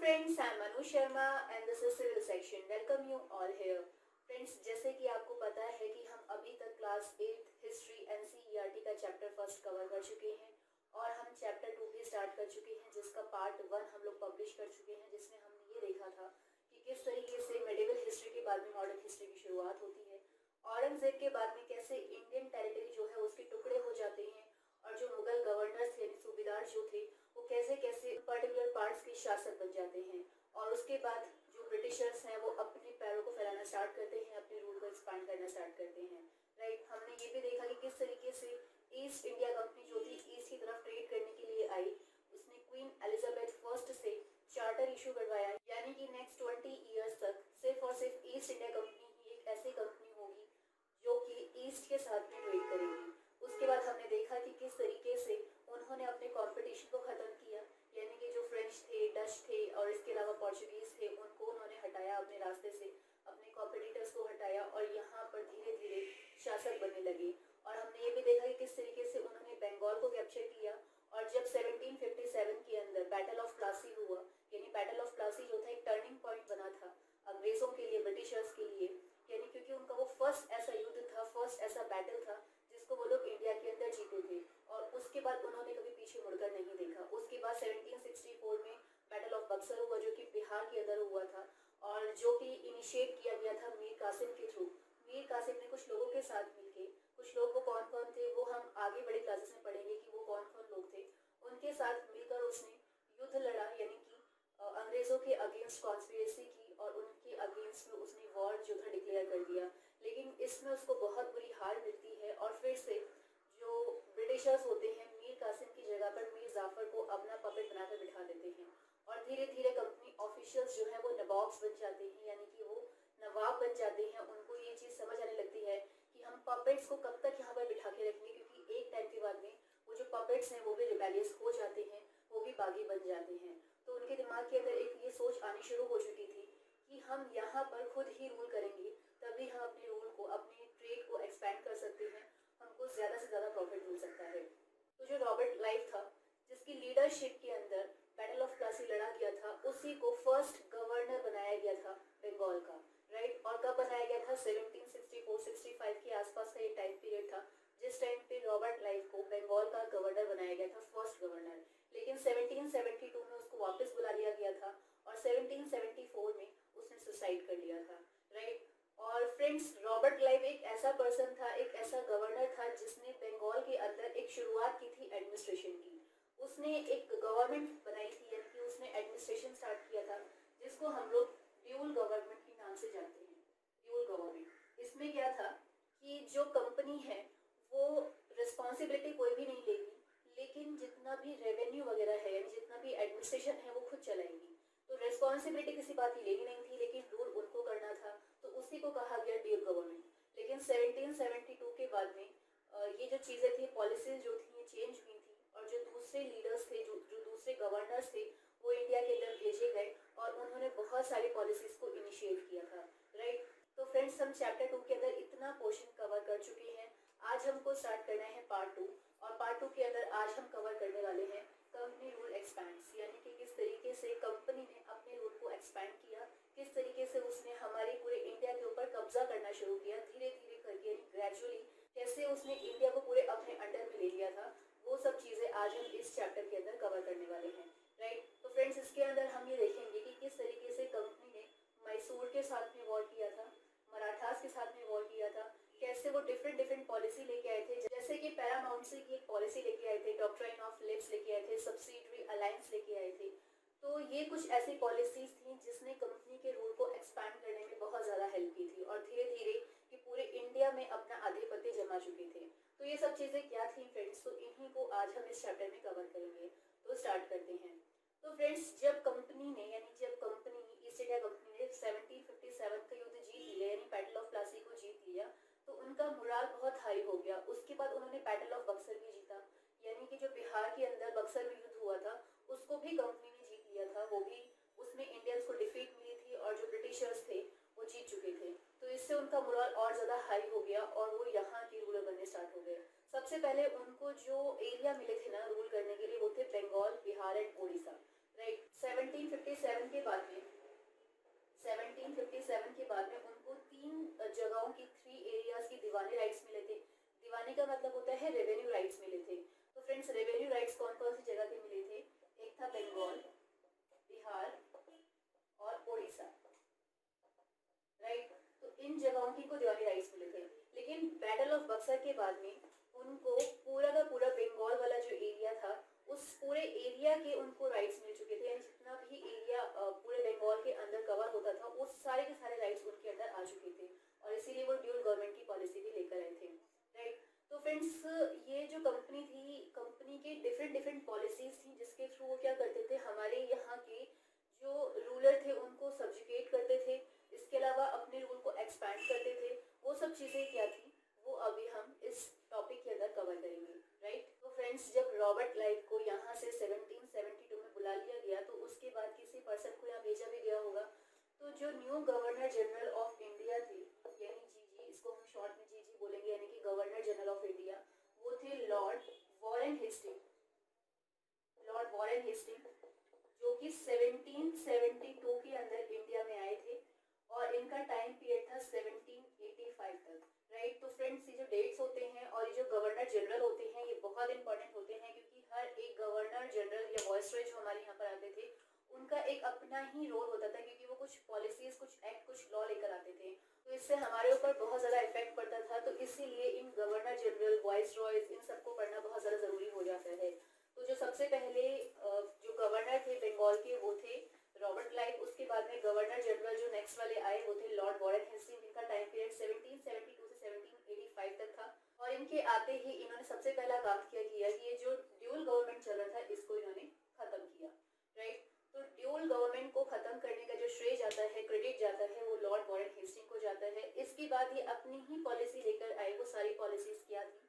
friends, I'm Anu Sharma and this is Civil Section. Welcome you all here. Friends, जैसे कि आपको पता है कि हम अभी तक क्लास 8 हिस्ट्री NCERT का चैप्टर फर्स्ट कवर कर चुके हैं और हम चैप्टर 2 भी स्टार्ट कर चुके हैं जिसका पार्ट 1 हम लोग पब्लिश कर चुके हैं, जिसमें हमने ये देखा था कि किस तरीके से मेडिवल हिस्ट्री के बाद में मॉडर्न हिस्ट्री की शुरुआत होती है। औरंगजेब के बाद में कैसे इंडियन टेरिटरी जो है उसके टुकड़े हो जाते हैं और जो मुगल गवर्नर्स थे, सूबेदार जो थे, वो कैसे कैसे पर्टिकुलर पार्ट्स के शासक बन जाते हैं और उसके बाद जो ब्रिटिशर्स हैं वो अपने पैरों को फैलाना स्टार्ट करते हैं, अपने रूल को एक्सपांड करना स्टार्ट करते हैं। राइट, हमने ये भी देखा कि किस तरीके से ईस्ट इंडिया कंपनी जो थी ईस्ट की तरफ ट्रेड करने के लिए आई, उसने क्वीन एलिजाबेथ फर्स्ट से चार्टर इशू करवाया, यानी कि नेक्स्ट 20 ईयर्स तक सिर्फ और सिर्फ ईस्ट इंडिया कंपनी ही एक ऐसी कंपनी होगी जो कि ईस्ट के साथ में ट्रेड करेगी। उसके बाद हमने देखा कि किस तरीके से उन्होंने अपने कंपटीशन को ख़त्म किया, यानी कि जो फ्रेंच थे, डच थे और इसके अलावा पोर्चुगीज़ थे, उनको उन्होंने हटाया अपने रास्ते से, अपने कॉम्पिटिटर्स को हटाया और यहाँ पर धीरे धीरे शासक बनने लगे। और हमने ये भी देखा कि किस तरीके से उन्होंने बंगाल को कैप्चर किया और जब 1757 के अंदर बैटल ऑफ प्लासी हुआ, यानी बैटल ऑफ प्लासी जो था एक टर्निंग पॉइंट बना था अंग्रेज़ों के लिए, ब्रिटिशर्स के लिए, यानी क्योंकि उनका वो फर्स्ट ऐसा युद्ध था, फर्स्ट ऐसा बैटल था जिसको वो लोग इंडिया के अंदर जीते थे और उसके बाद उन्होंने कभी पीछे मुड़कर नहीं देखा। उसके बाद 1764 में बैटल ऑफ बक्सर हुआ जो कि बिहार के अंदर हुआ था और जो कि इनिशिएट किया गया था मीर कासिम के थ्रू। मीर कासिम ने कुछ लोगों के साथ मिलके, कुछ लोग वो कौन कौन थे वो हम आगे बड़ी क्लासेस में पढ़ेंगे कि वो कौन कौन लोग थे, उनके साथ मिलकर उसने युद्ध लड़ा, यानी कि अंग्रेज़ों के अगेंस्ट कॉन्स्पिरेसी की और उनके अगेंस्ट में उसने वॉर जो था डिक्लेयर कर दिया। लेकिन इसमें उसको बहुत बुरी हार मिलती है और फिर से जो ब्रिटिशर्स होते हैं मीर कासिम की जगह पर मीर जाफर को अपना पपेट बनाकर बिठा देते हैं और धीरे धीरे कंपनी ऑफिशियल्स जो है वो नवाब्स बन जाते हैं, यानी कि वो नवाब बन जाते हैं। उनको ये चीज़ समझ आने लगती है कि हम पपेट्स को कब तक यहाँ पर बिठा के रखेंगे, क्योंकि एक टाइम के बाद में वो जो पपेट्स हैं वो भी रिबेलियस हो जाते हैं, वो भी बागी बन जाते हैं। तो उनके दिमाग के अंदर एक ये सोच आनी शुरू हो चुकी थी कि हम यहाँ पर खुद ही रूल करेंगे, तभी हम अपने रूल को, अपने ट्रेड को एक्सपैंड कर सकते हैं, हमको ज़्यादा से ज़्यादा प्रॉफिट मिल सकता है। तो जो रॉबर्ट क्लाइव था जिसकी लीडरशिप के अंदर बैटल ऑफ प्लासी लड़ा गया था, उसी को फर्स्ट गवर्नर बनाया गया था बंगाल का। राइट, और कब बनाया गया था? 1764-65 के आसपास का ये टाइम पीरियड था जिस टाइम पे रॉबर्ट क्लाइव को बंगाल का गवर्नर बनाया गया था, फर्स्ट गवर्नर। लेकिन 1772 में उसको वापस बुला लिया गया था और 1774 में उसने सुसाइड कर लिया था। राइट, और फ्रेंड्स, रॉबर्ट क्लाइव एक ऐसा पर्सन था, एक ऐसा गवर्नर था जिसने बंगाल के अंदर एक शुरुआत की थी एडमिनिस्ट्रेशन की। उसने एक गवर्नमेंट बनाई थी, यानी कि उसने एडमिनिस्ट्रेशन स्टार्ट किया था जिसको हम लोग ड्यूल गवर्नमेंट के नाम से जानते हैं। ड्यूल गवर्नमेंट, इसमें क्या था कि जो कंपनी है वो रिस्पॉन्सिबिलिटी कोई भी नहीं लेगी, लेकिन जितना भी रेवेन्यू वगैरह है, यानी जितना भी एडमिनिस्ट्रेशन है वो खुद चलाएगी। तो रिस्पॉन्सिबिलिटी किसी बात की लेनी नहीं थी, लेकिन रूल उनको करना था, तो उसी को कहा गया ड्यूल गवर्नमेंट। लेकिन 1772 के बाद में ये जो चीज़ें थी, पॉलिसीज जो थी, ये चेंज हुई थी और जो दूसरे लीडर्स थे, जो दूसरे गवर्नर्स थे, वो इंडिया के अंदर भेजे गए और उन्होंने बहुत सारी पॉलिसीज को इनिशिएट किया था। राइट, तो फ्रेंड्स, हम चैप्टर 2 के अंदर इतना पोर्शन कवर कर चुके हैं। आज हमको स्टार्ट करना है पार्ट 2 और पार्ट 2 के अंदर आज हम कवर करने वाले हैं कंपनी रूल एक्सपैंड्स, यानी कि किस तरीके से कंपनी ने अपने रूल को एक्सपैंड किया, किस तरीके से उसने हमारे पूरे इंडिया के ऊपर कब्जा करना शुरू किया, धीरे धीरे करके, ग्रेजुअली कैसे उसने इंडिया को पूरे अपने अंडर में ले लिया था। वो सब चीज़ें आज हम इस चैप्टर के अंदर कवर करने वाले हैं। राइट, तो फ्रेंड्स, इसके अंदर हम ये देखेंगे कि किस तरीके से कंपनी ने मैसूर के साथ में वॉर किया था, मराठास के साथ में वॉर किया था, कैसे वो डिफरेंट पॉलिसी लेके आए थे, जैसे कि पैरामाउंट्सी की एक पॉलिसी लेके आए थे, डॉक्ट्राइन ऑफ लिप्स लेके आए थे, सब्सिडरी अलायंस लेके आए थे। तो ये कुछ ऐसी पॉलिसीज थी जिसने कंपनी के रूल को एक्सपैंड करने में बहुत ज़्यादा हेल्प की थी और धीरे धीरे कि पूरे इंडिया में अपना आधिपत्य जमा चुके थे। तो ये सब चीज़ें क्या थी फ्रेंड्स, तो इन्हीं को आज हम इस चैप्टर में कवर करेंगे। तो स्टार्ट करते हैं। तो फ्रेंड्स, जब कंपनी ने, यानी जब कंपनी ईस्ट इंडिया कंपनी ने 1757 का युद्ध जीत लिया, यानी बैटल ऑफ प्लासी को जीत लिया, तो उनका मोराल बहुत हाई हो गया। उसके बाद उन्होंने बैटल ऑफ बक्सर भी जीता, यानी कि जो बिहार के अंदर बक्सर में युद्ध हुआ था उसको भी कंपनी ने जीत लिया था। वो भी, उसमें इंडियंस को डिफीट मिली थी और जो ब्रिटिशर्स थे वो जीत चुके थे। तो इससे उनका मोराल और ज़्यादा हाई हो गया और वो यहाँ के रूलर बनने स्टार्ट हो गए। सबसे पहले उनको जो एरिया मिले थे ना रूल करने के लिए, वो थे बंगाल, बिहार एंड उड़ीसा। राइट, 1757 1757 के बाद में 1757 के बाद में उनको 3 जगहों की 3 एरियाज की दीवानी राइट्स मिले थे। दीवानी का मतलब होता है रेवेन्यू राइट्स मिले थे। तो फ्रेंड्स रेवेन्यू राइट्स कौन कौन सी जगह के मिले थे? एक था बंगाल, बिहार और उड़ीसा, राइट। तो इन जगहों की को दीवानी राइट्स मिले थे। लेकिन बैटल ऑफ बक्सर के बाद में उनको पूरा का पूरा बंगाल वाला जो एरिया था उस पूरे एरिया के उनको राइट्स मिल चुके थे। यानी जितना भी एरिया पूरे बंगाल के अंदर कवर होता था वो सारे के सारे राइट्स उनके अंदर आ चुके थे और इसीलिए वो ड्यूल गवर्नमेंट की पॉलिसी भी लेकर आए थे, राइट। तो फ्रेंड्स ये जो कंपनी थी, कंपनी के डिफरेंट डिफरेंट पॉलिसीज थी जिसके थ्रू वो क्या करते थे, हमारे यहाँ के जो रूलर थे उनको सब्जुकेट करते थे। इसके अलावा अपने रूल को एक्सपैंड करते थे। वो सब चीज़ें क्या थी वो अभी हम इस टॉपिक के अंदर कवर करेंगे, राइट। तो फ्रेंड्स जब रॉबर्ट क्लाइव को यहाँ से 1772 में बुला लिया गया तो उसके बाद किसी पर्सन को यहाँ भेजा भी गया होगा। तो जो new governor general of India थे, यानी जीजी, इसको हम शॉर्ट में जीजी बोलेंगे, यानी कि गवर्नर जनरल ऑफ इंडिया, वो थे Lord Warren Hasting. Lord Warren Hasting जो कि 1772 के अंदर इंडिया में आए थे और इनका टाइम पीरियड था 1785 तक, राइट। तो फ्रेंड्स ये जो डेट्स होते हैं और ये जो गवर्नर जनरल होते हैं ये बहुत इंपॉर्टेंट होते हैं क्योंकि हर एक गवर्नर जनरल या वाइसरॉय जो हमारे यहाँ पर आते थे उनका एक अपना ही रोल होता था क्योंकि वो कुछ पॉलिसीज, कुछ एक्ट, कुछ लॉ लेकर आते थे। तो इससे हमारे ऊपर बहुत ज़्यादा इफेक्ट पड़ता था। तो इसीलिए इन गवर्नर जनरल, वाइसरॉयज, इन सबको पढ़ना बहुत ज़्यादा ज़रूरी हो जाता है। तो जो सबसे पहले जो गवर्नर थे बंगाल के वो थे रॉबर्ट क्लाइव। उसके बाद में गवर्नर जनरल जो नेक्स्ट वाले आए वो थे लॉर्ड वॉरेन हेस्टिंग, जिनका टाइम पीरियड 1772 से 1785 तक था। और इनके आते ही इन्होंने सबसे पहला काम किया कि ये जो ड्यूल गवर्नमेंट चल रहा था इसको इन्होंने खत्म किया, राइट। तो ड्यूल गवर्नमेंट को खत्म करने का जो श्रेय जाता है, क्रेडिट जाता है, वो लॉर्ड वॉरेन हेस्टिंग को जाता है। इसके बाद ये अपनी ही पॉलिसी लेकर आए। वो सारी पॉलिसीज क्या थी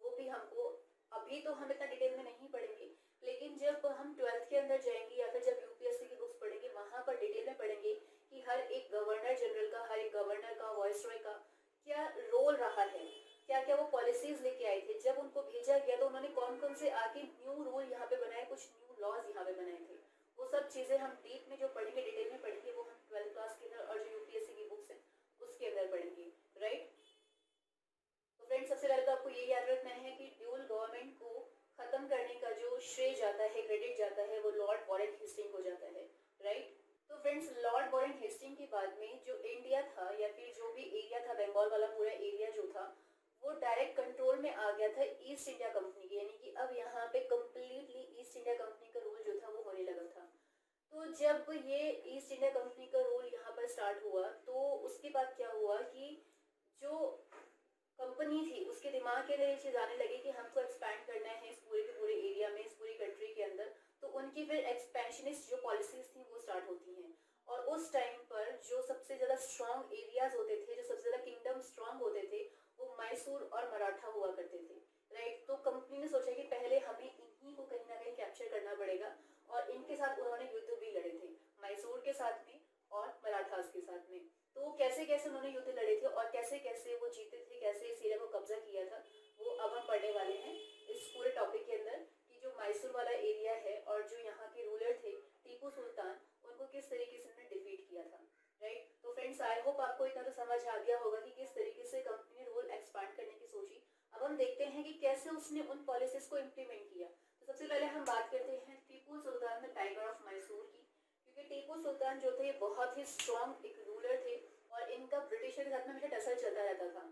वो भी हमको अभी तो हम इतना डिटेल में नहीं पढ़ेंगे, लेकिन जब हम 12th के अंदर जाएंगे या फिर जब यूपीएससी की बुक्स पढ़ेंगे वहां पर डिटेल में पढ़ेंगे कि हर एक गवर्नर जनरल का, हर एक गवर्नर का, वाइसरॉय का क्या रोल रहा है, क्या क्या वो पॉलिसीज लेके आए थे। जब उनको भेजा गया तो उन्होंने कौन कौन से आके न्यू रूल यहाँ पे बनाए, कुछ न्यू लॉज यहाँ पे बनाए थे। वो सब चीजें हम डीप में जो पढ़ेंगे, डिटेल में पढ़ेंगे, वो हम 12th क्लास के अंदर और जो यूपीएससी की बुक्स है उसके अंदर पढ़ेंगे, राइट। तो फ्रेंड्स सबसे पहले तो आपको ये याद रखना है कि ड्यूल गवर्नमेंट को खत्म करने का जो श्रेय जाता है, क्रेडिट जाता है, वो लॉर्ड वॉरेन हेस्टिंग को जाता है, राइट। तो फ्रेंड्स लॉर्ड वॉरेन हेस्टिंग के बाद में जो इंडिया था या फिर जो भी एरिया था, बंगाल वाला पूरा एरिया जो था वो डायरेक्ट कंट्रोल में आ गया था ईस्ट इंडिया कंपनी के। यानी कि अब यहाँ पे कम्प्लीटली ईस्ट इंडिया कंपनी का रूल जो था वो होने लगा था। तो जब ये ईस्ट इंडिया कंपनी का रूल यहाँ पर स्टार्ट हुआ तो उसके बाद क्या हुआ कि जो कंपनी थी उसके दिमाग के अंदर ये चीज़ आने लगी कि हमको एक्सपैंड करना है इस पूरे के पूरे एरिया में, इस पूरी कंट्री के अंदर। तो उनकी फिर एक्सपेंशनिस्ट जो पॉलिसीज थी वो स्टार्ट होती हैं। और उस टाइम पर जो सबसे ज़्यादा स्ट्रॉन्ग एरियाज होते थे, जो सबसे ज़्यादा किंगडम स्ट्रॉन्ग होते थे, वो मैसूर और मराठा हुआ करते थे, राइट। तो कंपनी ने सोचा कि पहले हमें इन्हीं को कहीं ना कहीं कैप्चर करना पड़ेगा और इनके साथ उन्होंने युद्ध भी लड़े थे, मैसूर के साथ में और मराठास के साथ में। तो कैसे कैसे उन्होंने युद्ध लड़े थे और कैसे कैसे वो जीते थे, कैसे इस एरिया को कब्जा किया था, वो अब हम पढ़ने वाले हैं इस पूरे टॉपिक के अंदर कि जो मैसूर वाला एरिया है और जो यहाँ के रूलर थे टीपू सुल्तान, उनको किस तरीके से उन्होंने डिफीट किया था, राइट। तो फ्रेंड्स आई होप आपको इतना तो समझ आ गया होगा कि किस तरीके से कंपनी ने रूल एक्सपांड करने की सोची। अब हम देखते हैं कि कैसे उसने उन पॉलिसीज को इम्प्लीमेंट किया। तो सबसे पहले हम बात करते हैं Tipu Sultan the tiger of Mysore की, क्योंकि टीपू सुल्तान जो थे बहुत ही स्ट्रॉन्ग एक रूलर थे और इनका ब्रिटिशर के साथ में हमेशा टसल चलता रहता था।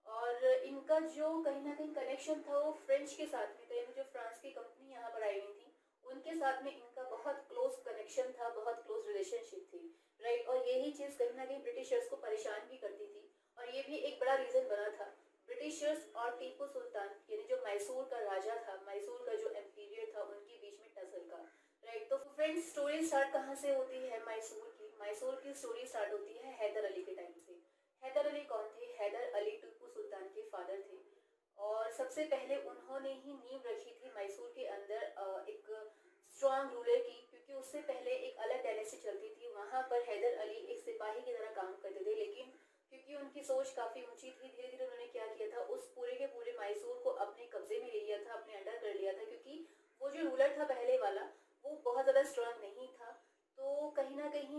और इनका जो कहीं ना कहीं कनेक्शन था वो फ्रेंच के साथ में था, यानी जो फ्रांस की कंपनी यहाँ पर आई हुई थी उनके साथ में इनका बहुत क्लोज कनेक्शन था, बहुत क्लोज रिलेशनशिप थी, राइट। और यही चीज़ कहीं ना कहीं ब्रिटिशर्स को परेशान भी करती थी और ये भी एक बड़ा रीज़न बना था ब्रिटिशर्स और टीपू सुल्तान यानी जो मैसूर का राजा था, मैसूर का जो एम्पीरियर था, उनके बीच में टसल का, राइट। तो फ्रेंड्स स्टोरी स्टार्ट कहाँ से होती है मैसूर की? मैसूर की स्टोरी स्टार्ट होती है हैदर अली के टाइम से। हैदर अली कौन थे? हैदर अली टीपू सुल्तान के फादर थे और सबसे पहले उन्होंने ही नींव रखी थी मैसूर के अंदर एक स्ट्रॉन्ग रूलर की, क्योंकि उससे पहले एक अलग डायनेस्टी चलती थी, वहाँ पर हैदर अली एक सिपाही की तरह काम करते थे। लेकिन क्योंकि उनकी सोच काफ़ी ऊंची थी, धीरे धीरे उन्होंने क्या किया था, उस पूरे के पूरे मैसूर को अपने कब्जे में ले लिया था, अपने अंडर कर लिया था। क्योंकि वो जो रूलर था पहले वाला वो बहुत ज़्यादा स्ट्रॉन्ग नहीं था, तो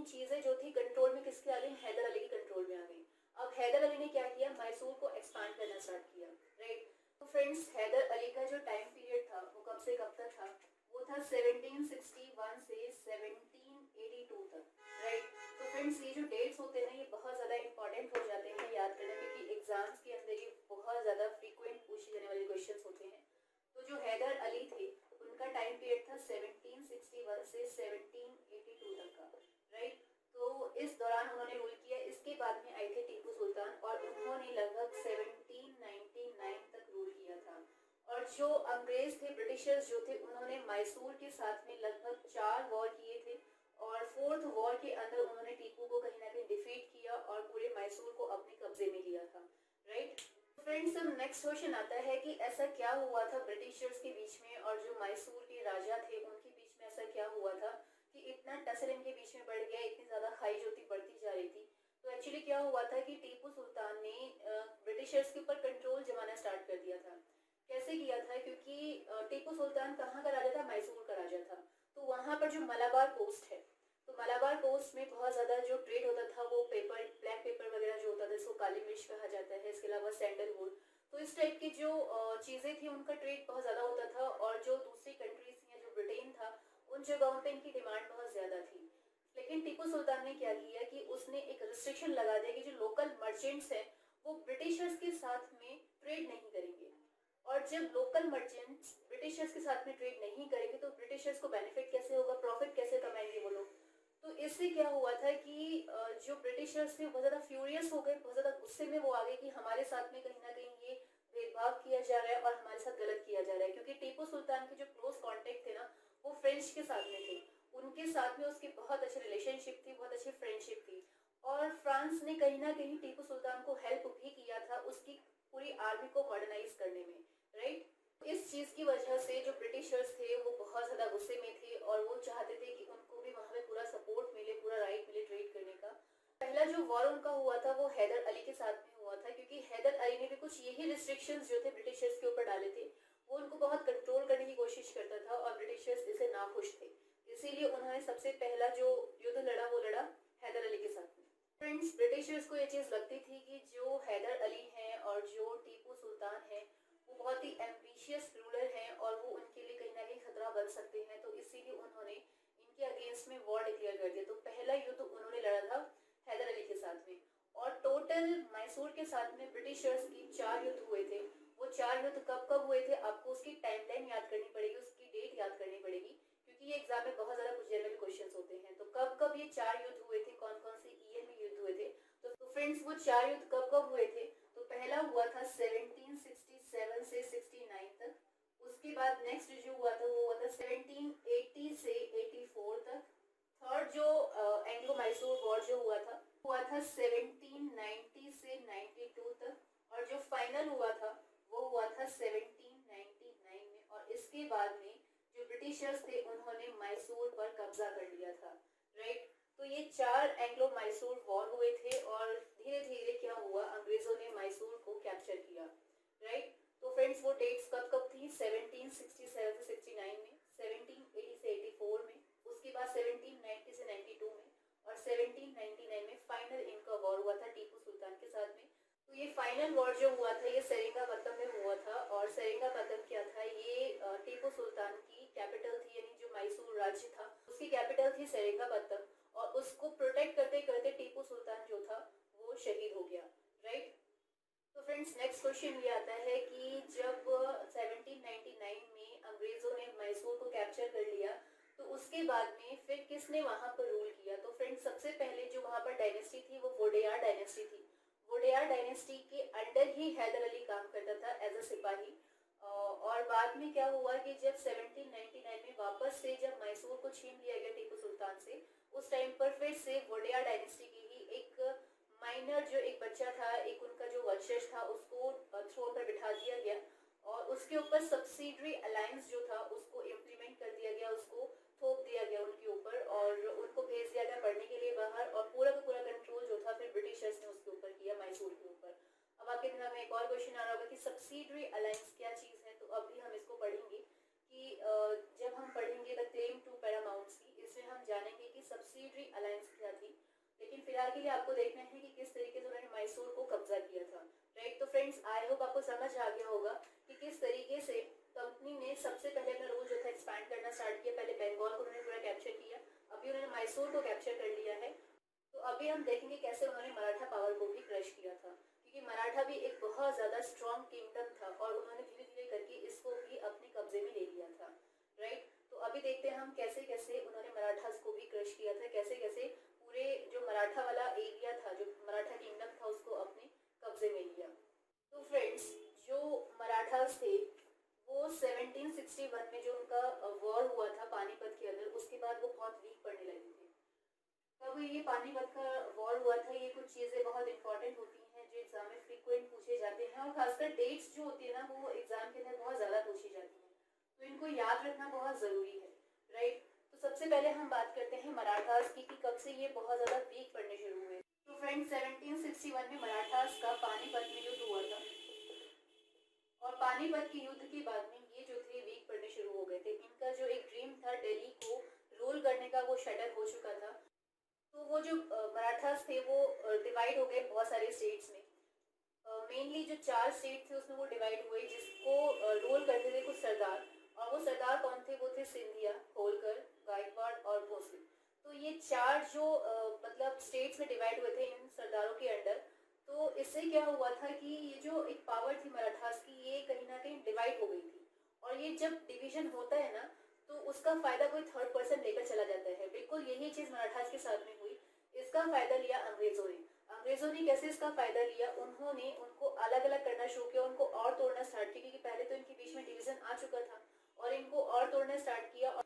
ही चीज़ें जो थी कंट्रोल में किसके आ गई, हैदर अली के कंट्रोल में आ गई। अब हैदर अली ने क्या किया, मैसूर को एक्सपांड करना स्टार्ट किया, राइट। तो फ्रेंड्स हैदर अली का जो टाइम पीरियड था वो कब से कब तक था, वो था 1761 से 1782 तक, राइट। तो फ्रेंड्स ये जो डेट्स होते हैं ये बहुत ज़्यादा इंपॉर्टेंट हो जाते हैं याद करना, क्योंकि एग्जाम्स के अंदर ये बहुत ज़्यादा फ्रीक्वेंट पूछे जाने वाले क्वेश्चन होते हैं। तो जो हैदर अली थे उनका टाइम पीरियड था 1761 से 1782 तक का, राइट। तो इस दौरान उन्होंने रूल किया। इसके बाद में आए थे टीपू सुल्तान और उन्होंने लगभग 1799 तक रूल किया था। और जो अंग्रेज थे, ब्रिटिशर्स जो थे, उन्होंने मैसूर के साथ में लगभग 4 वॉर किए थे और 4th वॉर के अंदर उन्होंने टीपू को कहीं ना कहीं डिफीट किया और पूरे मैसूर को अपने कब्जे में लिया था, राइट। फ्रेंड्स अब नेक्स्ट क्वेश्चन आता है कि ऐसा क्या हुआ था ब्रिटिशर्स के बीच में और जो मैसूर के राजा थे उनके बीच में, ऐसा क्या हुआ था कि इतना टसल इनके बीच में बढ़ गया, इतनी ज़्यादा खाई जो थी बढ़ती जा रही थी। तो एक्चुअली क्या हुआ था कि टीपू सुल्तान ने ब्रिटिशर्स के ऊपर कंट्रोल जमाना स्टार्ट कर दिया था। कैसे किया था, क्योंकि टीपू सुल्तान कहाँ का राजा था, मैसूर का राजा था। तो वहाँ पर जो मलाबार कोस्ट है, तो मलाबार कोस्ट में बहुत ज़्यादा जो ट्रेड होता था वो पेपर, ब्लैक पेपर वगैरह जो होता था इसको काली मिर्च कहा जाता है, इसके अलावा सैंडलवुड, तो इस टाइप की जो चीज़ें थी उनका ट्रेड बहुत ज़्यादा होता था। और जो दूसरी कंट्रीज थी या जो ब्रिटेन था उन जगहों पे इनकी डिमांड बहुत ज़्यादा थी। लेकिन टीपू सुल्तान ने क्या किया कि उसने एक रिस्ट्रिक्शन लगा दिया कि जो लोकल मर्चेंट्स हैं वो ब्रिटिशर्स के साथ में ट्रेड नहीं करेंगे। और जब लोकल मर्चेंट्स ब्रिटिशर्स के साथ में ट्रेड नहीं करेंगे तो ब्रिटिशर्स को बेनिफिट कैसे होगा, प्रॉफिट कैसे कमाएंगे वो लोग। तो इससे क्या हुआ था कि जो ब्रिटिशर्स थे बहुत ज़्यादा फ्यूरियस हो गए, बहुत ज़्यादा गुस्से में वो आ गए कि हमारे साथ में कहीं ना कहीं ये भेदभाव किया जा रहा है और हमारे साथ गलत किया जा रहा है। क्योंकि टीपू सुल्तान के जो क्लोज कॉन्टेक्ट थे ना वो फ्रेंच के साथ में थे, उनके साथ में उसकी बहुत अच्छी रिलेशनशिप थी, बहुत अच्छी फ्रेंडशिप थी। और फ्रांस ने कहीं ना कहीं टीपू सुल्तान को हेल्प भी किया था उसकी पूरी आर्मी को मॉडर्नाइज करने में, राइट। इस चीज़ की वजह से जो ब्रिटिशर्स थे वो बहुत ज़्यादा गुस्से में थे और वो चाहते थे कि उनको भी वहाँ पे पूरा सपोर्ट मिले, पूरा राइट मिले ट्रेड करने का। पहला जो वॉर उनका हुआ था वो हैदर अली के साथ में हुआ था, क्योंकि हैदर अली ने भी कुछ यही रिस्ट्रिक्शंस जो थे ब्रिटिशर्स के ऊपर डाले थे, वो उनको बहुत कंट्रोल करने की कोशिश करता था और ब्रिटिशर्स इससे नाखुश थे। इसीलिए उन्होंने सबसे पहला जो युद्ध लड़ा वो लड़ा हैदर अली के साथ में। फ्रेंड्स ब्रिटिशर्स को ये चीज़ लगती थी कि जो हैदर अली हैं और जो टीपू सुल्तान है वो बहुत ही एम्बिशियस रूलर हैं और वो उनके लिए कहीं ना कहीं खतरा बन सकते हैं। तो इसीलिए उन्होंने इनके अगेंस्ट में वॉर डिक्लेयर कर दिया। तो पहला युद्ध उन्होंने लड़ा था हैदर अली के साथ में। और टोटल मैसूर के साथ में ब्रिटिशर्स की 4 युद्ध हुए थे। वो 4 युद्ध कब कब हुए थे आपको उसकी टाइमलाइन याद करनी पड़ेगी, उसकी डेट याद करनी पड़ेगी, क्योंकि ये एग्जाम में बहुत ज़्यादा कुछ जनरल क्वेश्चन होते हैं। तो कब कब ये 4 युद्ध हुए थे, कौन कौन से ईयर में युद्ध हुए थे। तो फ्रेंड्स वो 4 युद्ध कब कब हुए थे, तो पहला हुआ था 1767 से 69 तक। उसके बाद नेक्स्ट जो हुआ था वो हुआ था 1780 से 84 तक। थर्ड जो एंग्लो मैसूर वॉर जो हुआ था 1790 से 92 तक। और जो फाइनल हुआ था वो हुआ था 1799 में। और इसके बाद में जो ब्रिटिशर्स थे उन्होंने मैसूर पर कब्जा कर लिया था, राइट। तो ये 4 एंग्लो मैसूर वॉर हुए थे और धीरे धीरे क्या हुआ, अंग्रेजों ने मैसूर को कैप्चर किया, राइट। तो फ्रेंड्स वो डेट्स कब कब थी, 1767 से 69 में, 1780 से 84 में, उसके बाद 1790 से 92 में और 1799 में फाइनल इनका वॉर हुआ था टीपू सुल्तान के साथ में। तो ये फाइनल वॉर जो हुआ था ये सेरिंगापट्टम में हुआ था। और सेरिंगापट्टम क्या था, ये टीपू सुल्तान की कैपिटल थी, यानी जो मैसूर राज्य था उसकी कैपिटल थी सेरिंगापट्टम। और उसको प्रोटेक्ट करते करते टीपू सुल्तान जो था वो शहीद हो गया, राइट। तो फ्रेंड्स नेक्स्ट क्वेश्चन ये आता है कि जब 1799 में अंग्रेजों ने मैसूर को कैप्चर कर लिया तो उसके बाद में फिर किसने वहां पर रूल किया। तो फ्रेंड्स सबसे पहले जो वहां पर डायनेस्टी थी वो वोडेयार डायनेस्टी थी। वोडेयार डायनेस्टी के अंडर ही हैदर अली काम करता था एज अ सिपाही। और बाद में क्या हुआ कि जब 1799 में वापस से जब मैसूर को छीन लिया गया टीपू सुल्तान से, उस टाइम पर फिर से वोडेयार डायनेस्टी की ही एक माइनर जो एक बच्चा था, एक उनका जो वंशज था उसको थ्रोन पर बिठा दिया गया और उसके ऊपर सब्सिडरी अलायंस जो था उसको इम्प्लीमेंट कर दिया गया, उसको थोप दिया गया उनके ऊपर और उनको भेज दिया गया पढ़ने के लिए बाहर। और पूरा का पूरा कंट्रोल जो था फिर ब्रिटिशर्स ने उसके ऊपर किया, मैसूर के ऊपर। अब आपके दिमाग में एक और क्वेश्चन आ रहा होगा कि सब्सिडरी अलायंस क्या चीज़ है। तो अभी हम इसको पढ़ेंगे कि जब हम पढ़ेंगे द क्लेम टू पैरामाउंट्स की, इसमें हम जानेंगे कि सब्सिडरी अलायंस क्या स्टार्ट किया। पहले बंगाल को उन्होंने पूरा कैप्चर किया, अभी उन्होंने मैसूर को कैप्चर कर लिया है। तो अभी हम देखेंगे कैसे उन्होंने मराठा पावर को भी क्रश किया था, क्योंकि मराठा भी एक बहुत ज़्यादा स्ट्रॉन्ग किंगडम था और उन्होंने धीरे धीरे करके इसको भी अपने कब्जे में ले लिया था, राइट। तो अभी देखते हैं हम कैसे कैसे उन्होंने मराठास को भी क्रश किया था, कैसे कैसे पूरे जो मराठा वाला एरिया था, जो मराठा किंगडम था, उसको अपने कब्जे में लिया। तो फ्रेंड्स, जो मराठास थे वो 1761 में जो उनका वॉर हुआ था पानीपत के अंदर, उसके बाद वो बहुत वीक पड़ने लगे थे। तब ये पानीपत का वॉर हुआ था। ये कुछ चीज़ें बहुत इंपॉर्टेंट होती हैं जो एग्जाम में फ्रीक्वेंट पूछे जाते हैं, और खासकर डेट्स जो होती है ना, वो एग्जाम के अंदर बहुत ज़्यादा पूछी जाती हैं, तो इनको याद रखना बहुत ज़रूरी है, राइट। तो सबसे पहले हम बात करते हैं मराठास की कि कब से ये बहुत ज़्यादा वीक पड़ने शुरू हुए। तो फ्रेंड्स, 1761 में मराठास का पानीपत में युद्ध हुआ था, और पानीपत के युद्ध के बाद में ये जो थे वीक पड़ने शुरू हो गए थे। इनका जो एक ड्रीम था दिल्ली को रूल करने का, वो शटर हो चुका था। तो वो जो मराठास थे वो डिवाइड हो गए बहुत सारे स्टेट्स में। मेनली जो 4 स्टेट थे उसमें वो डिवाइड हुए, जिसको रूल करते थे कुछ सरदार, और वो सरदार कौन थे? वो थे सिंधिया, होलकर, गायकवाड़ और भोसले। तो ये 4 जो मतलब स्टेट्स में डिवाइड हुए थे इन सरदारों के अंडर। तो इससे क्या हुआ था कि ये जो एक पावर थी मराठास की, ये कहीं ना कहीं डिवाइड हो गई थी, और ये जब डिवीजन होता है ना, तो उसका फायदा कोई थर्ड पर्सन लेकर चला जाता है। बिल्कुल यही चीज मराठास के साथ में हुई। इसका फायदा लिया अंग्रेजों ने। अंग्रेजों ने कैसे इसका फायदा लिया? उन्होंने उनको अलग अलग करना शुरू किया, उनको और तोड़ना स्टार्ट किया, क्योंकि पहले तो इनके बीच में डिवीजन आ चुका था, और इनको और तोड़ना स्टार्ट किया। और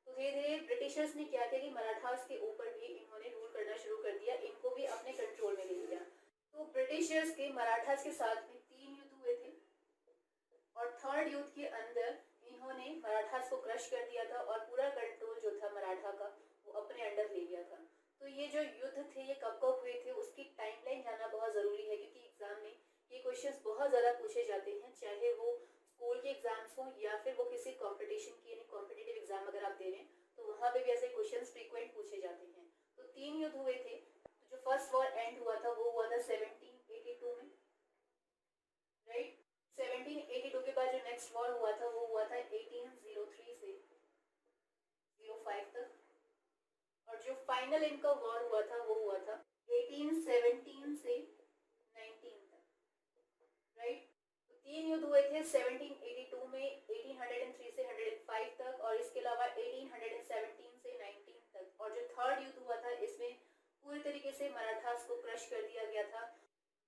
तो धीरे धीरे ब्रिटिशर्स ने क्या किया कि मराठास के ऊपर भी इन्होंने रूल करना शुरू कर दिया, इनको भी अपने कंट्रोल में ले लिया। तो ब्रिटिशर्स के मराठास के साथ में 3 युद्ध हुए थे, और थर्ड युद्ध के अंदर इन्होंने मराठास को क्रश कर दिया था, और पूरा कंट्रोल जो था मराठा का वो अपने अंडर ले लिया था। तो ये जो युद्ध थे ये कब कब हुए थे उसकी टाइमलाइन जानना बहुत ज़रूरी है, क्योंकि एग्जाम में ये क्वेश्चंस बहुत ज़्यादा पूछे जाते हैं, चाहे वो स्कूल के एग्जाम्स हो या फिर वो किसी कॉम्पिटिशन की, यानी कॉम्पिटिटिव एग्जाम अगर आप दे रहे हैं तो वहाँ पे भी ऐसे क्वेश्चन फ्रीक्वेंट पूछे जाते हैं। तो 3 युद्ध हुए थे। तो जो फर्स्ट वॉर एंड हुआ था वो हुआ था 1782 में, राइट। 1782 के बाद जो नेक्स्ट वॉर हुआ था वो हुआ था 1803 से 05 तक, और जो फाइनल इनका वॉर हुआ था वो हुआ था 1817 से 19 तक, राइट। तो 3 युद्ध हुए थे 1782 में, 1803 से 105 तक, और इसके अलावा 1817 से 19 तक। और जो थर्ड युद्ध हुआ था इसमें पूरी तरीके से मराठास को क्रश कर दिया गया था।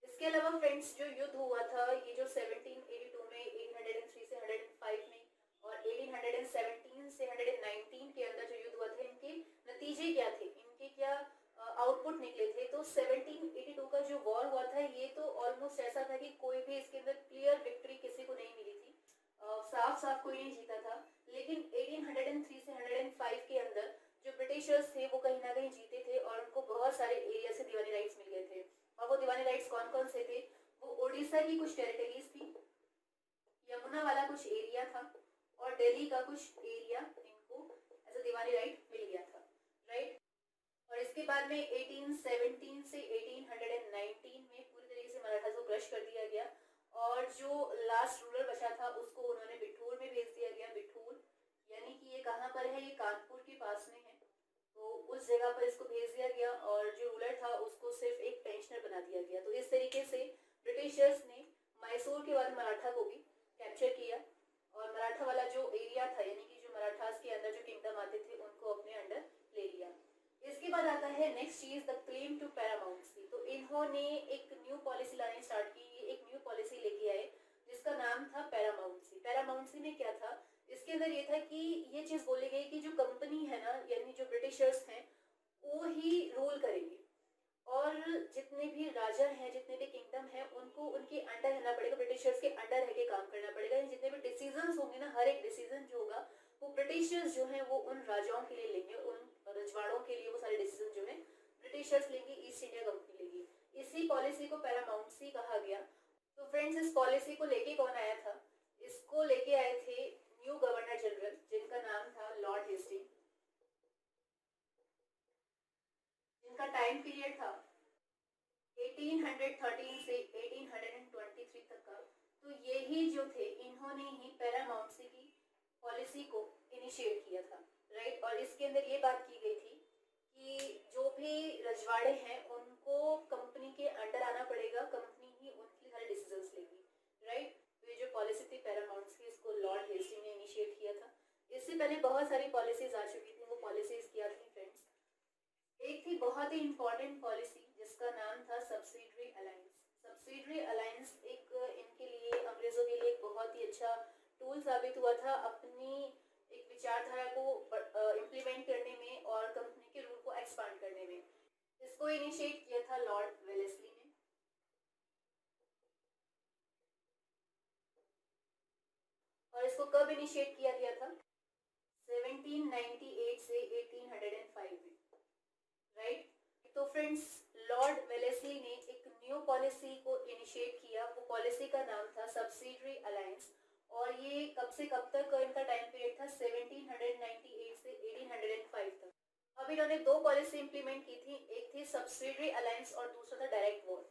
इसके अलावा फ्रेंड्स, जो युद्ध हुआ था ये जो 1782 में, 1803 से 105 में, और 1817 से 119 के अंदर जो युद्ध हुआ था, इनके नतीजे क्या थे, इनके क्या आउटपुट निकले थे? तो 1782 का जो वॉर हुआ था ये तो ऑलमोस्ट ऐसा था कि कोई भी इसके अंदर क्लियर विक्ट्री किसी को नहीं मिली थी, साफ साफ कोई नहीं जीता था। लेकिन 1803 से 105 के अंदर जो ब्रिटिशर्स थे वो कहीं ना कहीं जीते थे, और उनको बहुत सारे एरिया से दीवानी राइट्स मिल गए थे। और वो दीवानी राइट्स कौन कौन से थे? वो उड़ीसा की कुछ टेरिटरीज थी, यमुना वाला कुछ एरिया था, और दिल्ली का कुछ एरिया इनको एज अ दीवानी राइट मिल गया था, राइट। और इसके बाद में 1817 से 1819 में पूरी तरीके से मराठा को क्रश कर दिया गया, और जो लास्ट रूलर बचा था उसको उन्होंने बिठूर में भेज दिया गया। बिठूर यानी कि ये कहाँ पर है? ये कानपुर के पास में है, तो उस जगह पर इसको भेज दिया गया, और जो रूलर था उसको सिर्फ एक पेंशनर बना दिया गया। तो इस तरीके से ब्रिटिशर्स ने मैसूर के बाद मराठा को भी कैप्चर किया, और मराठा वाला जो एरिया था, यानी कि जो मराठास के अंदर जो किंगडम आते थे उनको अपने अंडर ले लिया। इसके बाद आता है नेक्स्ट चीज, द क्लेम टू पैरामाउंट्सी। तो इन्होंने एक न्यू पॉलिसी लानी स्टार्ट की, ये एक न्यू पॉलिसी लेके आए जिसका नाम था पैरामाउंट्सी। पैरामाउंट्सी में क्या था? इसके अंदर ये था कि ये चीज बोली गई कि जो कंपनी है ना, यानी जो ब्रिटिशर्स हैं वो ही रूल करेंगे, और जितने भी राजा हैं, जितने भी किंगडम हैं, उनको उनके अंडर रहना पड़ेगा, ब्रिटिशर्स के अंडर रह के काम करना पड़ेगा। जितने भी डिसीजंस होंगे ना, हर एक डिसीजन जो होगा वो ब्रिटिशर्स जो है वो उन राजाओं के लिए लेंगे, उन रजवाड़ों के लिए वो सारे डिसीजन जो है ब्रिटिशर्स लेंगे, ईस्ट इंडिया कंपनी लेगी। इसी पॉलिसी को पैरामाउंट्सी कहा गया। तो फ्रेंड्स, इस पॉलिसी को लेके कौन आया था? इसको लेके आए थे न्यू गवर्नर जनरल, जिनका नाम था लॉर्ड हेस्टिंग, जिनका टाइम पीरियड था 1813 से 1823 तक का। तो यही जो थे, इन्होंने ही पैरामाउंट्सी की पॉलिसी को इनिशिएट किया था, राइट। और इसके अंदर ये बात की गई थी कि जो भी रजवाड़े हैं उनको कंपनी के अंडर आना पड़ेगा, कंपनी ही उनके सारे डिसीजंस लेगी, राइट। तो ये जो पॉलिसी थी पैरामाउंट्स की, इसको लॉर्ड हेस्टिंग ने इनिशिएट किया था। इससे पहले बहुत सारी पॉलिसीज आ चुकी थी, वो पॉलिसीज क्या थी फ्रेंड्स? एक थी बहुत ही इंपॉर्टेंट पॉलिसी जिसका नाम था सब्सिडरी अलायंस। सब्सिडरी अलायंस एक इनके लिए, अंग्रेजों के लिए एक बहुत ही अच्छा टूल साबित हुआ था अपनी एक विचारधारा को इम्प्लीमेंट करने में और कंपनी के रूल को एक्सपांड करने में। इसको इनिशिएट किया था लॉर्ड वेलेस्ली ने। और इसको कब इनिशिएट किया गया था? 1798 से 1805 में, राइट। तो फ्रेंड्स, लॉर्ड वेलेस्ली ने एक न्यू पॉलिसी को इनिशिएट किया। वो पॉलिसी का नाम था सब्सिडरी अलायंस। और ये कब से कब तक इनका टाइम पीरियड था? 1798 से 1805 तक। अब इन्होंने दो पॉलिसी इंप्लीमेंट की थी, एक थी सब्सिडरी अलायंस और दूसरा था डायरेक्ट वॉर।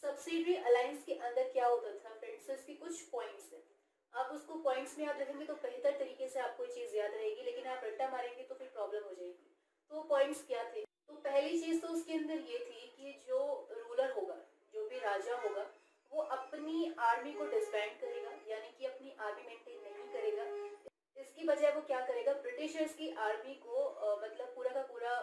सब्सिडरी अलायंस के अंदर क्या होता था फ्रेंड्स? इसके कुछ पॉइंट्स हैं, आप उसको पॉइंट्स में याद रखेंगे तो बेहतर तरीके से आपको ये चीज याद रहेगी, लेकिन आप रट्टा मारेंगे तो फिर प्रॉब्लम हो जाएगी। तो पॉइंट्स क्या थे? तो पहली चीज तो उसके अंदर ये थी कि जो रूलर होगा, जो भी राजा होगा, वो अपनी आर्मी को डिसबैंड करेगा, यानी कि अपनी आर्मी मेंटेन नहीं करेगा। इसकी बजाय वो क्या करेगा? ब्रिटिशर्स की आर्मी को मतलब पूरा का पूरा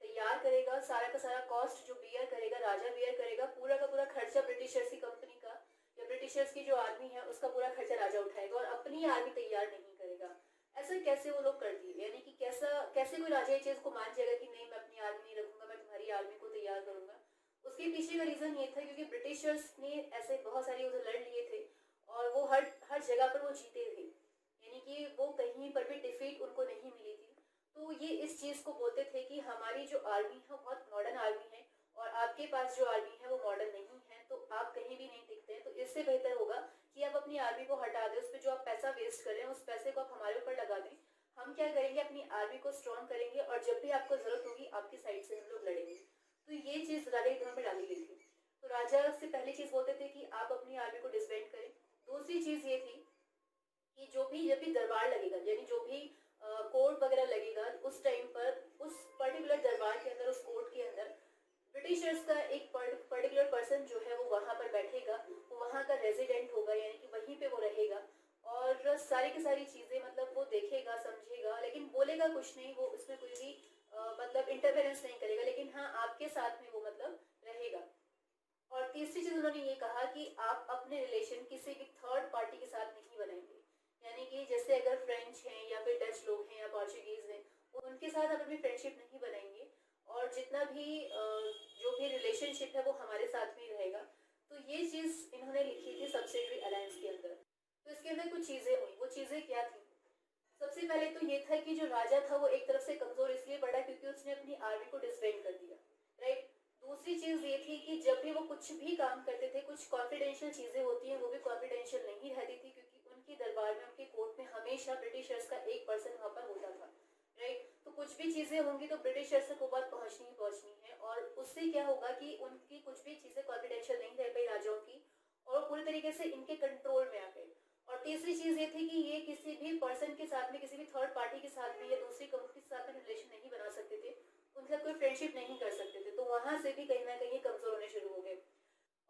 तैयार करेगा, सारा का सारा कॉस्ट जो बियर करेगा, राजा बियर करेगा, पूरा का पूरा खर्चा ब्रिटिशर्स की कंपनी का या ब्रिटिशर्स की जो आर्मी है उसका पूरा खर्चा राजा उठाएगा और अपनी आर्मी तैयार नहीं करेगा। ऐसा कैसे वो लोग कर दिए? यानी कि कैसे कोई राजा ये चीज को मान जाएगा कि नहीं, मैं अपनी आर्मी नहीं रखूंगा, मैं तुम्हारी आर्मी को तैयार करूंगा? उसके पीछे का रीजन ये था क्योंकि ब्रिटिशर्स ने ऐसे बहुत सारे उधर लड़ लिए थे और वो हर हर जगह पर वो जीते थे, यानी कि वो कहीं पर भी डिफीट उनको नहीं मिली थी। तो ये इस चीज को बोलते थे कि हमारी जो आर्मी है बहुत मॉडर्न आर्मी है और आपके पास जो आर्मी है वो मॉडर्न नहीं है, तो आप कहीं भी नहीं टिकते हैं। तो इससे बेहतर होगा कि आप अपनी आर्मी को हटा दें, उस पर जो आप पैसा वेस्ट कर रहे हैं उस पैसे को आप हमारे ऊपर लगा दें। हम क्या करेंगे? अपनी आर्मी को स्ट्रॉन्ग करेंगे और जब भी आपको जरूरत होगी आपकी साइड से हम लोग लड़ेंगे। तो ये चीज राजा के दिमाग में डाली गई थी। तो राजा से पहली चीज बोलते थे कि आप अपनी आर्मी को डिसबैंड करें। दूसरी चीज ये थी कि जब भी दरबार लगेगा, यानी जो भी कोर्ट वगैरह लगेगा, उस टाइम पर उस पर्टिकुलर दरबार के अंदर, उस कोर्ट के अंदर ब्रिटिशर्स का एक पर्टिकुलर पर्सन जो है वो वहां पर बैठेगा, वो वहां का रेजिडेंट होगा, यानी कि वहीं पे वो रहेगा और सारी की सारी चीजें मतलब वो देखेगा, समझेगा, लेकिन बोलेगा कुछ नहीं, वो उसमें कोई भी मतलब इंटरफेरेंस नहीं करेगा, लेकिन हाँ आपके साथ में वो मतलब रहेगा। और तीसरी चीज उन्होंने ये कहा कि आप अपने रिलेशन किसी भी थर्ड पार्टी के साथ नहीं बनाएंगे, यानी कि जैसे अगर फ्रेंच हैं या फिर डच लोग हैं या पोर्चुगीज हैं, उनके साथ आप अपनी फ्रेंडशिप नहीं बनाएंगे और जितना भी जो भी रिलेशनशिप है वो हमारे साथ में ही रहेगा। तो ये चीज इन्होंने लिखी थी सब्सिडरी अलायंस के अंदर। तो इसके अंदर कुछ चीजें हुई, वो चीजें क्या थी? सबसे पहले तो ये था कि जो राजा था वो एक तरफ से कमजोर इसलिए पड़ा क्योंकि उसने अपनी आर्मी को डिसबैंड कर दिया, राइट। दूसरी चीज ये थी कि जब भी वो कुछ भी काम करते थे, कुछ कॉन्फिडेंशियल चीजें होती हैं वो भी कॉन्फिडेंशियल नहीं रहती थी क्योंकि उनके दरबार में, उनके कोर्ट में हमेशा ब्रिटिशर्स का एक पर्सन वहां पर होता था, राइट। तो कुछ भी चीजें होंगी तो ब्रिटिशर्स को बात पहुंचनी ही पहुंचनी है और उससे क्या होगा कि उनकी कुछ भी चीजें कॉन्फिडेंशियल नहीं रह पाई राजाओं की और पूरी तरीके से इनके कंट्रोल में आ गए। और तीसरी चीज ये थी कि ये किसी भी पर्सन के साथ में, किसी भी थर्ड पार्टी के साथ में या दूसरी कंपनी के साथ में रिलेशन नहीं बना सकते थे, उनके साथ कोई फ्रेंडशिप नहीं कर सकते थे। तो वहां से भी कहीं ना कहीं कमजोर होने शुरू हो गए।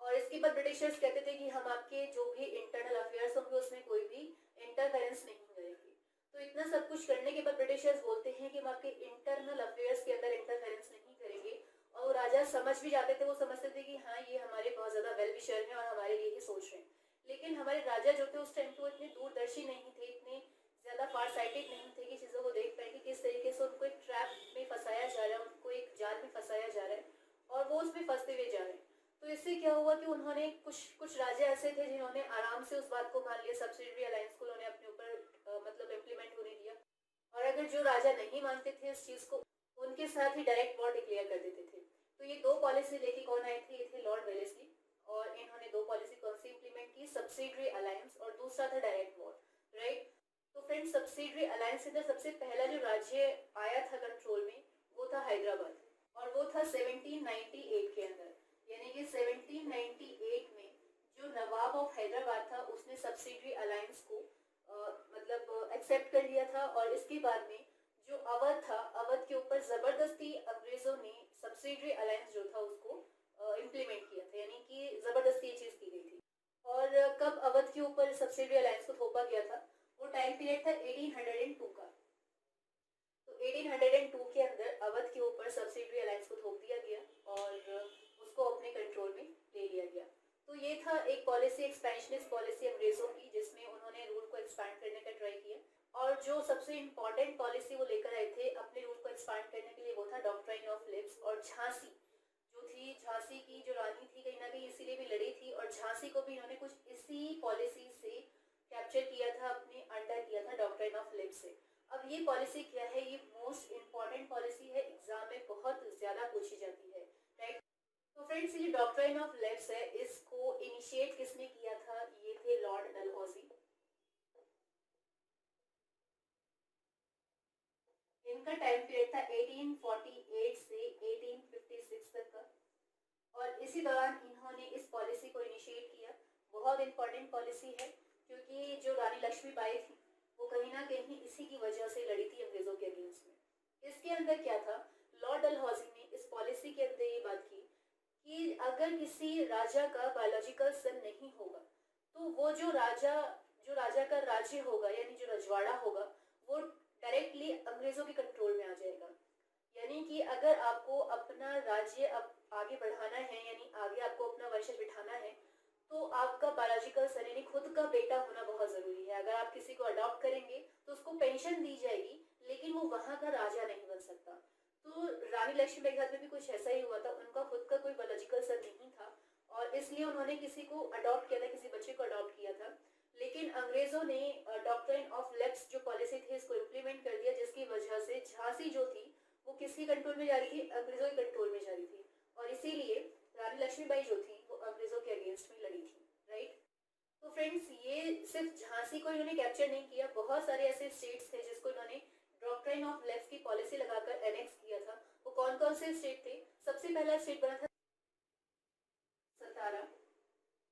और इसके बाद ब्रिटिशर्स कहते थे कि हम आपके जो भी इंटरनल अफेयर्स होंगे उसमें कोई भी इंटरफेरेंस नहीं करेंगे। तो इतना सब कुछ करने के बाद ब्रिटिशर्स बोलते हैं कि हम आपके इंटरनल अफेयर्स के अंदर इंटरफेरेंस नहीं करेंगे। और राजा समझ भी जाते थे, वो समझते थे कि हाँ ये हमारे बहुत ज्यादा वेल विशर हैं और हमारे लिए ही सोच रहे हैं। लेकिन हमारे राजा जो थे उस टाइम पे वो इतने दूरदर्शी नहीं थे, इतने ज्यादा फार साइटेड नहीं थे कि चीजों को देख पाए कि किस तरीके से उनको एक ट्रैप में फंसाया जा रहा है, उनको एक जाल में फंसाया जा रहा है और वो उसमें फंसते हुए जा रहे हैं। तो इससे क्या हुआ कि उन्होंने कुछ राजा ऐसे थे जिन्होंने आराम से उस बात को मान लिया, सब्सिडरी अलायंस को उन्होंने अपने ऊपर मतलब इम्प्लीमेंट होने दिया। और अगर जो राजा नहीं मानते थे इस चीज को, उनके साथ ही डायरेक्ट वॉर डिक्लेयर कर देते थे। तो ये दो पॉलिसी लेके कौन आए थे? ये थे लॉर्ड वेलेस्ली। और इन्होंने दो पॉलिसी कौन सी इंप्लीमेंट की? सब्सिडरी अलायंस और दूसरा था डायरेक्ट वॉर, राइट। तो फ्रेंड्स, सब्सिडरी अलायंस के अंदर सबसे पहला जो राज्य आया था कंट्रोल में वो था हैदराबाद और वो था 1798 के अंदर। यानी कि 1798 में जो नवाब ऑफ हैदराबाद था उसने सब्सिडरी अलायंस को मतलब एक्सेप्ट कर लिया था। और इसके बाद में जो अवध था, अवध के ऊपर जबरदस्ती अंग्रेजों ने सब्सिडरी अलायंस जो था उसको इम्प्लीमेंट किया था, यानी कि जबरदस्ती ये चीज की गई थी। और कब अवध के ऊपर सब्सिडरी अलायंस को थोपा गया था, वो टाइम पीरियड था 1802 का। तो 1802 के अंदर अवध के ऊपर सब्सिडरी अलायंस को थोप दिया गया और उसको अपने कंट्रोल में ले लिया गया। तो ये था एक पॉलिसी, एक्सपेंशनिस्ट पॉलिसी अंग्रेजों की, जिसमें उन्होंने रूल को एक्सपैंड करने का ट्राई किया। और जो सबसे इम्पोर्टेंट पॉलिसी वो लेकर आए थे अपने रूल को एक्सपैंड करने के लिए, वो था डॉक्ट्राइन ऑफ लिब्स। और झांसी जो थी, झांसी की जो रानी थी, कहीं ना कहीं इसीलिए भी लड़ी थी, और झांसी को भी इन्होंने कुछ इसी पॉलिसी से कैप्चर किया था, अपने अंडर किया था डॉक्ट्राइन ऑफ लिब्स से। अब ये पॉलिसी क्या है, ये मोस्ट इम्पॉर्टेंट पॉलिसी है, एग्जाम में बहुत ज्यादा पूछी जाती है, राइट। तो फ्रेंड्स, ये डॉक्ट्राइन ऑफ लिब्स है, इसको इनिशिएट किसने किया था, ये थे लॉर्ड डलहौजी। इनका टाइम पीरियड था 1848 से 1856 तक का। और इसी दौरान इन्होंने इस पॉलिसी को इनिशिएट किया। बहुत इंपॉर्टेंट पॉलिसी है, क्योंकि जो रानी लक्ष्मीबाई थी वो कहीं ना कहीं इसी की वजह से लड़ी थी अंग्रेजों के अगेंस्ट में। इसके अंदर क्या था, लॉर्ड डलहौजी ने इस पॉलिसी के अंदर ये बात की कि अगर किसी राजा का बायोलॉजिकल सन नहीं होगा, तो वो जो राजा का राज्य होगा, यानी जो रजवाड़ा होगा, वो डायरेक्टली अंग्रेजों के कंट्रोल में आ जाएगा। यानी कि अगर आपको अपना राज्य आगे बढ़ाना है, यानी आगे आपको अपना वंशज बिठाना है, तो आपका बायोलॉजिकल सन यानी खुद का बेटा होना बहुत जरूरी है। अगर आप किसी को अडॉप्ट करेंगे तो उसको पेंशन दी जाएगी, लेकिन वो वहां का राजा नहीं बन सकता। तो रानी लक्ष्मीबाई के साथ में भी कुछ ऐसा ही हुआ था, उनका खुद का कोई बायोलॉजिकल सन नहीं था, और इसलिए उन्होंने किसी को अडॉप्ट किया था, किसी बच्चे को अडॉप्ट किया था। लेकिन अंग्रेजों ने डॉक्ट्राइन ऑफ लेप्स जो पॉलिसी थी इसको इम्प्लीमेंट कर दिया, जिसकी वजह से झांसी जो थी वो किसकी कंट्रोल में जा रही थी, अंग्रेजों के कंट्रोल में जा रही थी। और इसीलिए रानी लक्ष्मीबाई जो थी वो अंग्रेजों के अगेंस्ट में लड़ी थी, राइट। तो फ्रेंड्स, ये सिर्फ झांसी को इन्होंने कैप्चर नहीं किया, बहुत सारे ऐसे स्टेट्स थे जिसको इन्होंने डॉक्ट्राइन ऑफ लेप्स की पॉलिसी लगाकर एनेक्स किया था। वो कौन कौन से स्टेट थे, सबसे पहला स्टेट बना था सतारा।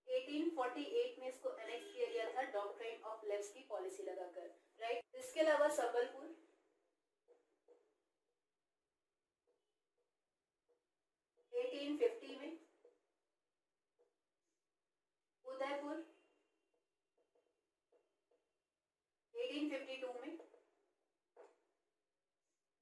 1848 में इसको एनेक्स किया गया था डॉक्ट्राइन ऑफ लेप्स की पॉलिसी लगाकर, राइट। इसके अलावा संबलपुर 1850 में, उदयपुर 1852 में,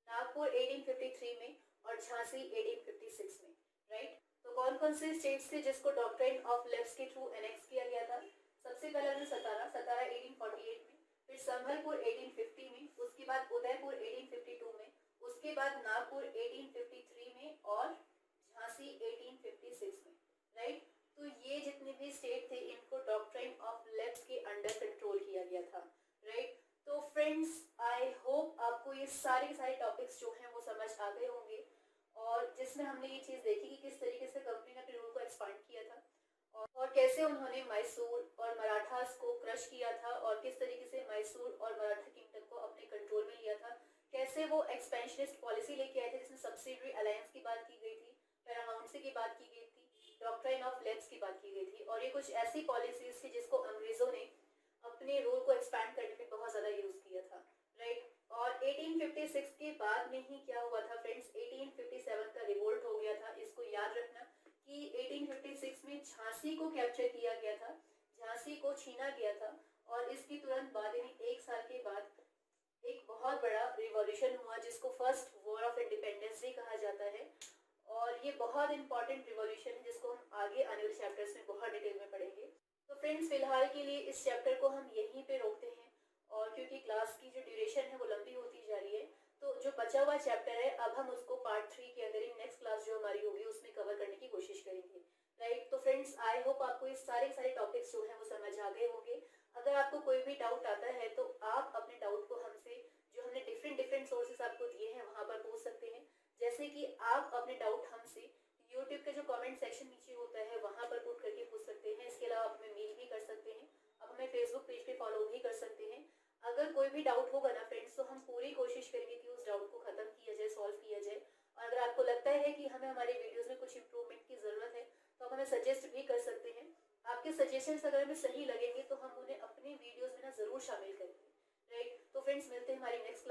नागपुर 1853 में, और झांसी 1856 में, राइट। तो कौन कौन से स्टेट्स थे जिसको डॉक्ट्राइन ऑफ लेप्स के थ्रू एनेक्स किया गया था, सबसे पहला था सतारा 1848 में, फिर संबलपुर 1850 में, उसके बाद उदयपुर 1852 में, उसके बाद नागपुर 1853 में, और झांसी 1856 में, राइट। तो ये जितने भी स्टेट थे इनको डॉक्ट्राइन ऑफ लेप्स के अंडर कंट्रोल किया गया था, राइट। तो फ्रेंड्स, आई होप आपको ये सारे के सारे टॉपिक्स जो हैं वो समझ आ गए होंगे, और जिसमें हमने ये चीज़ देखी कि किस तरीके से कंपनी ने अपने रूल को एक्सपांड किया था, और कैसे उन्होंने मैसूर और मराठास को क्रश किया था, और किस तरीके से मैसूर और मराठा किंगडम को अपने कंट्रोल में लिया था, कैसे वो एक्सपेंशनिस्ट पॉलिसी लेके आए थे जिसमें सब्सिडरी अलायंस की बात की गई थी, पैरामाउंट की बात की गई थी, डॉक्ट्राइन ऑफ लेप्स की बात की गई थी। और ये कुछ ऐसी पॉलिसीज थी जिसको अंग्रेजों ने अपने रूल को एक्सपैंड करने में बहुत ज़्यादा यूज़ किया था, राइट। और 1856 के बाद में ही क्या हुआ था फ्रेंड्स, 1857 का रिवोल्ट हो गया था। इसको याद रखना कि 1856 में झांसी को कैप्चर किया गया था, झांसी को छीना गया था, और इसकी तुरंत बाद यानी एक साल के बाद एक बहुत बड़ा रिवॉल्यूशन हुआ जिसको first war of independence day कहा जाता है। और ये बहुत इंपॉर्टेंट रिवॉल्यूशन है जिसको हम आगे आने वाले चैप्टर्स में बहुत डिटेल में पढ़ेंगे। तो फ्रेंड्स, फिलहाल के लिए इस चैप्टर को हम यहीं पे रोकते हैं, और क्योंकि क्लास की जो ड्यूरेशन है वो लंबी होती जा रही है, तो जो बचा हुआ चैप्टर है अब हम उसको पार्ट 3 के अंदर नेक्स्ट क्लास जो हमारी होगी उसमें कवर करने की कोशिश करेंगे, राइट। तो फ्रेंड्स, आई होप आपको ये सारे टॉपिक्स जो है वो समझ आ गए होंगे। अगर आपको कोई भी डाउट आता है तो आप अपने डाउट को हमसे, जो हमने डिफरेंट सोर्सेस आपको दिए हैं वहाँ पर पूछ सकते हैं। जैसे कि आप अपने डाउट हमसे यूट्यूब के जो कमेंट सेक्शन नीचे होता है वहाँ पर पुट करके पूछ सकते हैं। इसके अलावा आप हमें मेल भी कर सकते हैं, आप हमें फेसबुक पेज पे फॉलो भी कर सकते हैं। अगर कोई भी डाउट होगा ना फ्रेंड्स, तो हम पूरी कोशिश करेंगे कि उस डाउट को खत्म किया जाए, सॉल्व किया जाए। और अगर आपको लगता है कि हमें हमारे वीडियोस में कुछ इंप्रूवमेंट की ज़रूरत है तो आप हमें सजेस्ट भी कर सकते हैं। आपके सजेशंस अगर हमें सही लगेंगे तो हम उन्हें अपने वीडियोस में ना ज़रूर शामिल करेंगे। फ्रेंड्स मिलते हैं हमारी नेक्स्ट